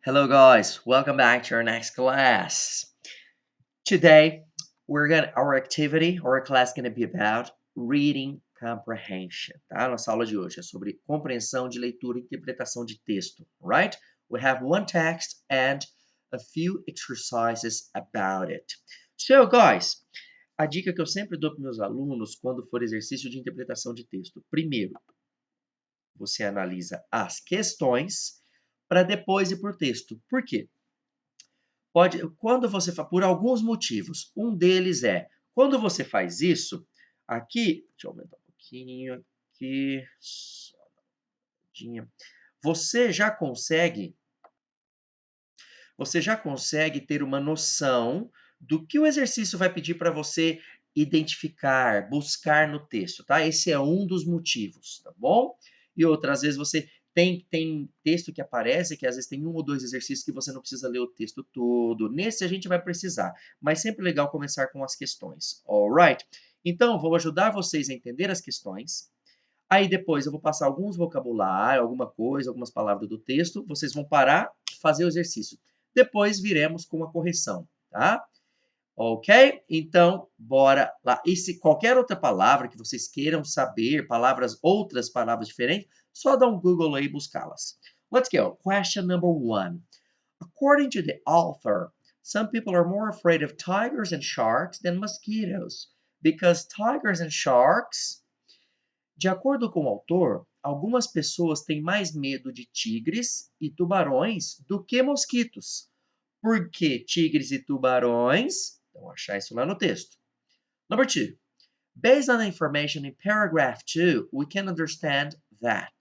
Hello guys, welcome back to our next class. Today, our activity or our class going to be about reading comprehension, tá? Nossa aula de hoje é sobre compreensão de leitura e interpretação de texto, right? We have one text and a few exercises about it. So guys, a dica que eu sempre dou para meus alunos quando for exercício de interpretação de texto. Primeiro, você analisa as questões para depois ir para o texto. Por quê? Quando você faz, por alguns motivos. Um deles é, quando você faz isso, aqui, deixa eu aumentar um pouquinho aqui, você já consegue ter uma noção do que o exercício vai pedir para você identificar, buscar no texto, tá? Esse é um dos motivos, tá bom? E outras vezes você tem texto que aparece, que às vezes tem um ou dois exercícios que você não precisa ler o texto todo. Nesse a gente vai precisar, mas sempre legal começar com as questões, alright? Então, vou ajudar vocês a entender as questões. Aí depois eu vou passar alguns vocabulário, alguma coisa, algumas palavras do texto. Vocês vão parar, fazer o exercício. Depois viremos com a correção, tá? Ok? Então, bora lá. E se qualquer outra palavra que vocês queiram saber, outras palavras diferentes, só dá um Google aí e buscá-las. Let's go. Question number 1. According to the author, some people are more afraid of tigers and sharks than mosquitoes, because tigers and sharks, de acordo com o autor, algumas pessoas têm mais medo de tigres e tubarões do que mosquitos. Por que tigres e tubarões? Então, achar isso lá no texto. Number 2. Based on the information in paragraph 2, we can understand that.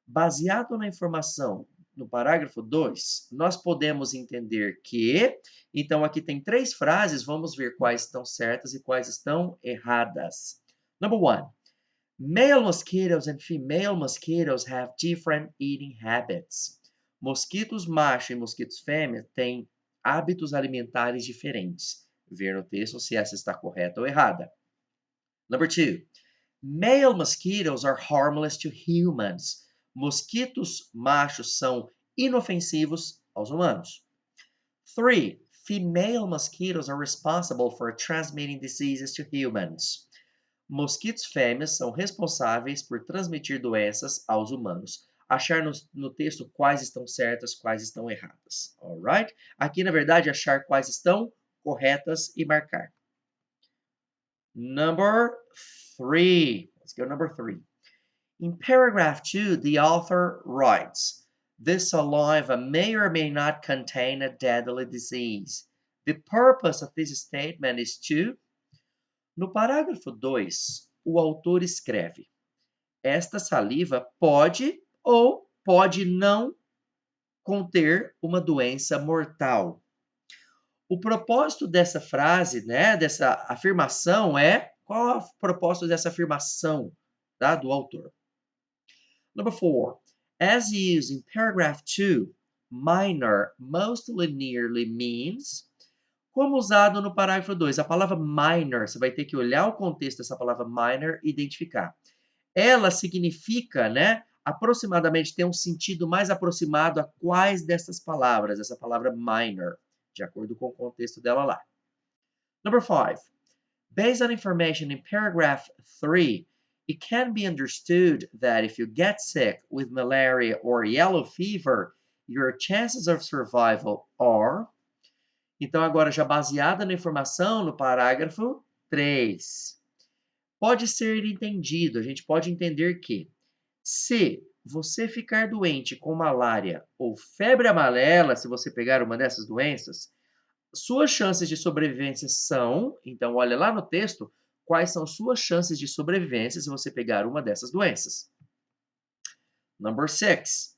Baseado na informação no parágrafo 2, nós podemos entender que... Então, aqui tem 3 frases, vamos ver quais estão certas e quais estão erradas. Number 1. Male mosquitoes and female mosquitoes have different eating habits. Mosquitos macho e mosquitos fêmea têm hábitos alimentares diferentes. Ver no texto se essa está correta ou errada. Number 2. Male mosquitoes are harmless to humans. Mosquitos machos são inofensivos aos humanos. 3. Female mosquitoes are responsible for transmitting diseases to humans. Mosquitos fêmeas são responsáveis por transmitir doenças aos humanos. Achar no texto quais estão certas, quais estão erradas. Alright? Aqui, na verdade, achar quais estão corretas e marcar. Number 3. Let's go number 3. In paragraph 2, the author writes, "This saliva may or may not contain a deadly disease. The purpose of this statement is to..." No parágrafo 2, o autor escreve: esta saliva pode ou pode não conter uma doença mortal. O propósito dessa frase, né, dessa afirmação é... Qual é o propósito dessa afirmação, tá, do autor? Number 4. As used in paragraph 2, minor most linearly means... Como usado no parágrafo 2, a palavra minor, você vai ter que olhar o contexto dessa palavra minor e identificar. Ela significa, né, aproximadamente, tem um sentido mais aproximado a quais dessas palavras, essa palavra minor, de acordo com o contexto dela lá. Number 5. Based on information in paragraph 3, it can be understood that if you get sick with malaria or yellow fever, your chances of survival are... Então, agora, já baseada na informação no parágrafo 3. Pode ser entendido, a gente pode entender que se você ficar doente com malária ou febre amarela, se você pegar uma dessas doenças, suas chances de sobrevivência são... Então, olha lá no texto, quais são suas chances de sobrevivência se você pegar uma dessas doenças. Number 6.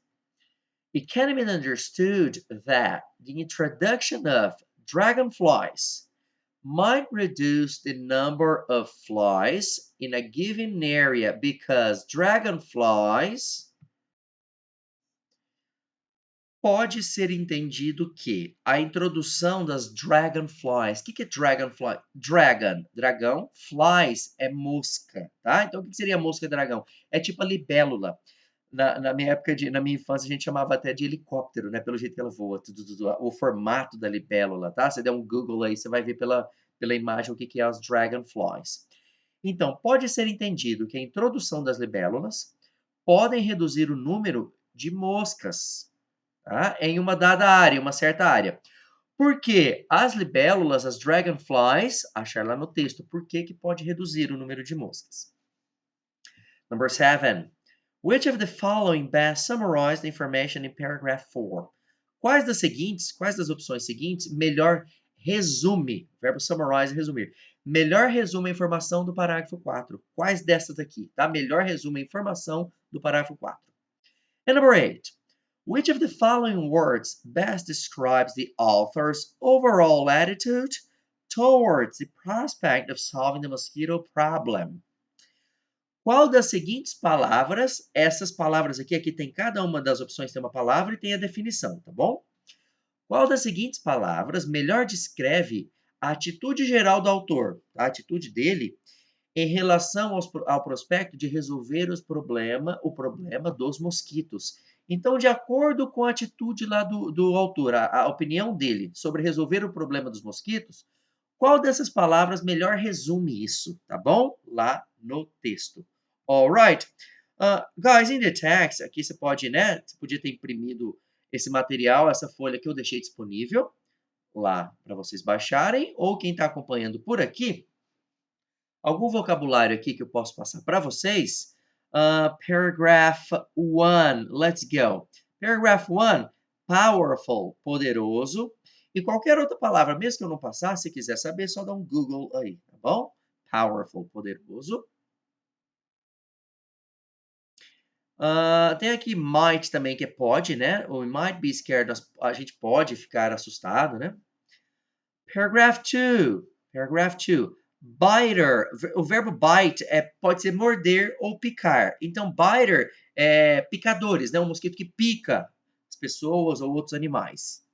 It can be understood that the introduction of dragonflies might reduce the number of flies in a given area because dragonflies... Pode ser entendido que a introdução das dragonflies... O que é dragonfly? Dragon, dragão. Flies é mosca, tá? Então, o que seria mosca dragão? É tipo a libélula. Na minha época, na minha infância, a gente chamava até de helicóptero, né? Pelo jeito que ela voa, o formato da libélula, tá? Você der um Google aí, você vai ver pela imagem o que que é as dragonflies. Então, pode ser entendido que a introdução das libélulas podem reduzir o número de moscas, tá? Em uma dada área, uma certa área. Porque as libélulas, as dragonflies, achar lá no texto, por que que pode reduzir o número de moscas? Number 7. Which of the following best summarize the information in paragraph 4? Quais das opções seguintes melhor resume, verbo summarize, resumir, melhor resume a informação do parágrafo 4? Quais dessas aqui, tá? Melhor resume a informação do parágrafo 4. And number 8. Which of the following words best describes the author's overall attitude towards the prospect of solving the mosquito problem? Qual das seguintes palavras, essas palavras aqui tem cada uma das opções tem uma palavra e tem a definição, tá bom? Qual das seguintes palavras melhor descreve a atitude geral do autor, a atitude dele, em relação ao prospecto de resolver o problema dos mosquitos? Então, de acordo com a atitude lá do autor, a opinião dele sobre resolver o problema dos mosquitos, qual dessas palavras melhor resume isso, tá bom? Lá no texto. Alright. Guys, in the text, aqui você pode, né? Você podia ter imprimido esse material, essa folha que eu deixei disponível lá para vocês baixarem, ou quem está acompanhando por aqui, algum vocabulário aqui que eu posso passar para vocês. Paragraph 1, let's go. Paragraph 1, powerful, poderoso. E qualquer outra palavra, mesmo que eu não passar, se quiser saber, só dá um Google aí, tá bom? Powerful, poderoso. Tem aqui might também, que é pode, né? O might be scared, a gente pode ficar assustado, né? Paragraph 2. Paragraph 2. Biter. O verbo bite pode ser morder ou picar. Então, biter é picadores, né? Um mosquito que pica as pessoas ou outros animais.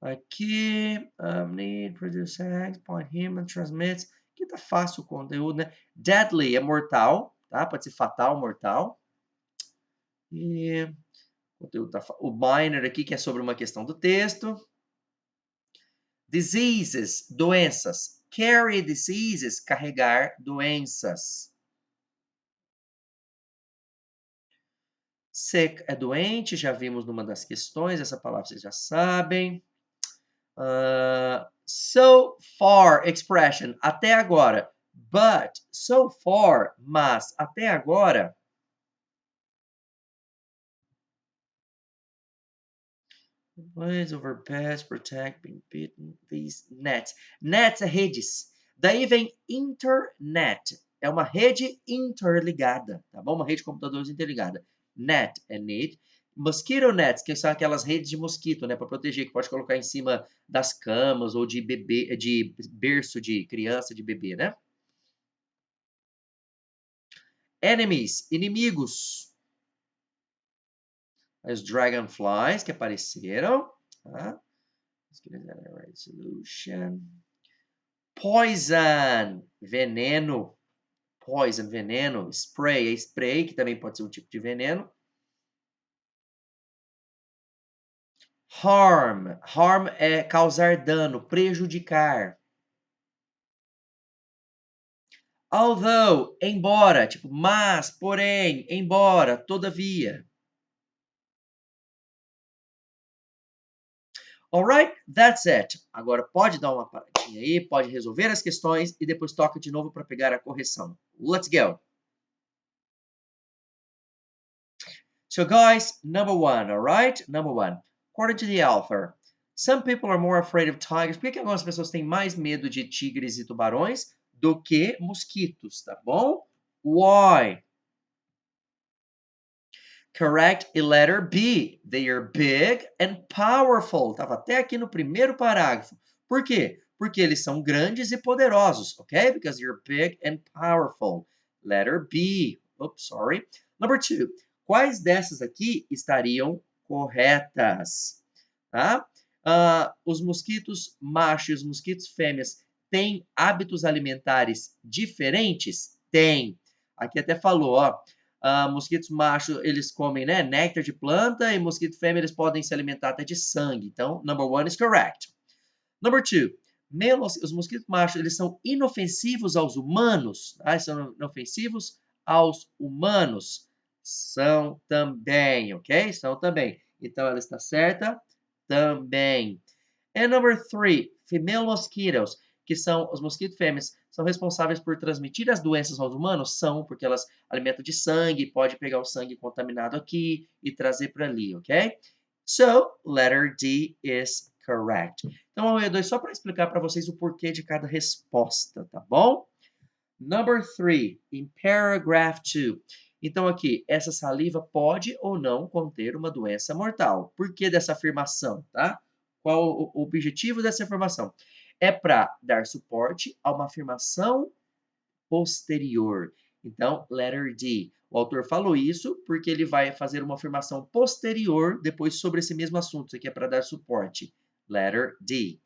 Aqui, need, produce eggs, point human, transmits. Aqui tá fácil o conteúdo, né? Deadly é mortal, tá? Pode ser fatal, mortal. E o minor aqui, que é sobre uma questão do texto. Diseases, doenças. Carry diseases, carregar doenças. Sick é doente, já vimos numa das questões, essa palavra vocês já sabem. So far expression, até agora. But, so far, mas, até agora. Ways over pets, protect, being bitten, these nets. Nets é redes. Daí vem internet. É uma rede interligada, tá bom? Uma rede de computadores interligada. Net é net. Mosquito nets, que são aquelas redes de mosquito, né? Para proteger, que pode colocar em cima das camas ou de bebê, de berço de criança, de bebê, né? Enemies, inimigos. As dragonflies que apareceram, tá? Solution. Poison, veneno. Poison, veneno. Spray, é spray, que também pode ser um tipo de veneno. Harm, harm é causar dano, prejudicar. Although, embora, tipo, mas, porém, embora, todavia. Alright, that's it. Agora pode dar uma paradinha aí, pode resolver as questões e depois toca de novo para pegar a correção. Let's go. So guys, number 1, alright? Number 1. According to the author, some people are more afraid of tigers. Por que algumas pessoas têm mais medo de tigres e tubarões do que mosquitos, tá bom? Why? Correct. E letter B. They are big and powerful. Tava até aqui no primeiro parágrafo. Por quê? Porque eles são grandes e poderosos, ok? Because you're big and powerful. Letter B. Oops, sorry. Number 2. Quais dessas aqui estariam corretas? Tá? Os mosquitos machos e os mosquitos fêmeas têm hábitos alimentares diferentes? Tem. Aqui até falou, ó, mosquitos machos, eles comem, né, néctar de planta e mosquito fêmea, eles podem se alimentar até de sangue. Então, number 1 is correct. Number 2, os mosquitos machos, eles são inofensivos aos humanos, tá? São inofensivos aos humanos. São também, ok? São também. Então, ela está certa também. And number 3, female mosquitoes, que são os mosquitos fêmeas, são responsáveis por transmitir as doenças aos humanos? São, porque elas alimentam de sangue, pode pegar o sangue contaminado aqui e trazer para ali, ok? So, letter D is correct. Então, a E2 só para explicar para vocês o porquê de cada resposta, tá bom? Number 3, in paragraph 2. Então, aqui, essa saliva pode ou não conter uma doença mortal. Por que dessa afirmação, tá? Qual o objetivo dessa afirmação? É para dar suporte a uma afirmação posterior. Então, letter D. O autor falou isso porque ele vai fazer uma afirmação posterior depois sobre esse mesmo assunto. Isso aqui é para dar suporte. Letter D.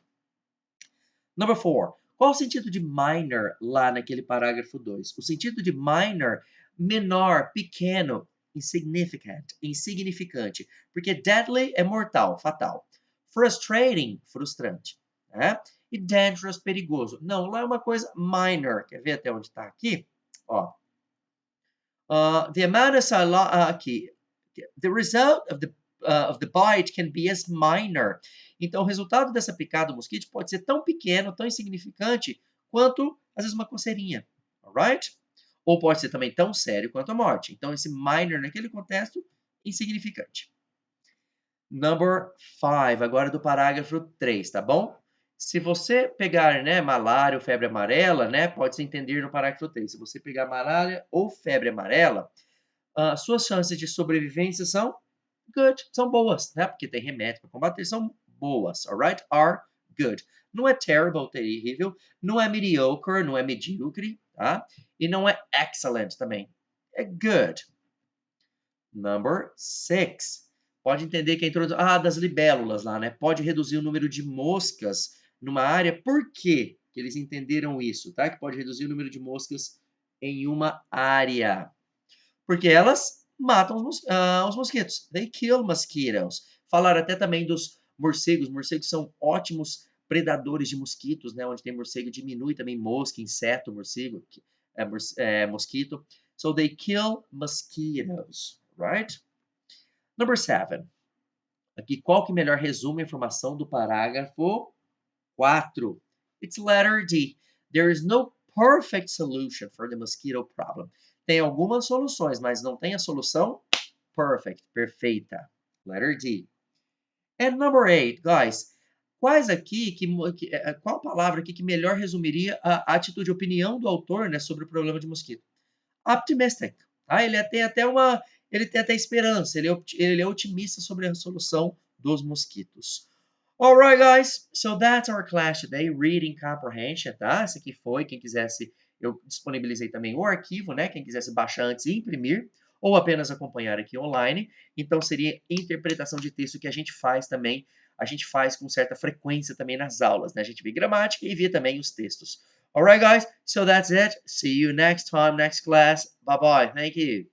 Number 4. Qual o sentido de minor lá naquele parágrafo 2? O sentido de minor, menor, pequeno, insignificant, insignificante. Porque deadly é mortal, fatal. Frustrating, frustrante. Né? E dangerous, perigoso. Não, lá é uma coisa minor. Quer ver até onde está aqui? Ó. The amount of aqui. The result of the bite can be as minor. Então, o resultado dessa picada do mosquito pode ser tão pequeno, tão insignificante, quanto, às vezes, uma coceirinha. Alright? Ou pode ser também tão sério quanto a morte. Então, esse minor, naquele contexto, insignificante. Number 5, agora do parágrafo 3, tá bom? Se você pegar, né, malária ou febre amarela, né, pode-se entender no parágrafo 3. Se você pegar malária ou febre amarela, suas chances de sobrevivência são good, são boas, né? Porque tem remédio para combater, são boas, alright? Are good. Não é terrible, terrível, não é mediocre, não é medíocre, tá? E não é excellent também. É good. Number 6. Pode entender que a introdução das libélulas lá, né? Pode reduzir o número de moscas numa área. Por quê que eles entenderam isso, tá? Que pode reduzir o número de moscas em uma área. Porque elas matam os mosquitos. They kill mosquitoes. Falaram até também dos morcegos. Morcegos são ótimos predadores de mosquitos, né? Onde tem morcego diminui também mosca, inseto, morcego, mosquito. So they kill mosquitoes, right? Number 7. Aqui, qual que melhor resume a informação do parágrafo 4? It's letter D. There is no perfect solution for the mosquito problem. Tem algumas soluções, mas não tem a solução perfect, perfeita. Letter D. And number 8, guys. Qual palavra aqui que melhor resumiria a atitude, a opinião do autor, né, sobre o problema de mosquito? Optimistic. Tá? Ele tem até esperança, ele é otimista sobre a solução dos mosquitos. Alright, guys, so that's our class today, Reading Comprehension, tá? Esse aqui foi, quem quisesse, eu disponibilizei também o arquivo, né? Quem quisesse baixar antes e imprimir, ou apenas acompanhar aqui online. Então, seria interpretação de texto que a gente faz também, a gente faz com certa frequência também nas aulas, né? A gente vê gramática e vê também os textos. Alright, guys, so that's it. See you next time, next class. Bye-bye. Thank you.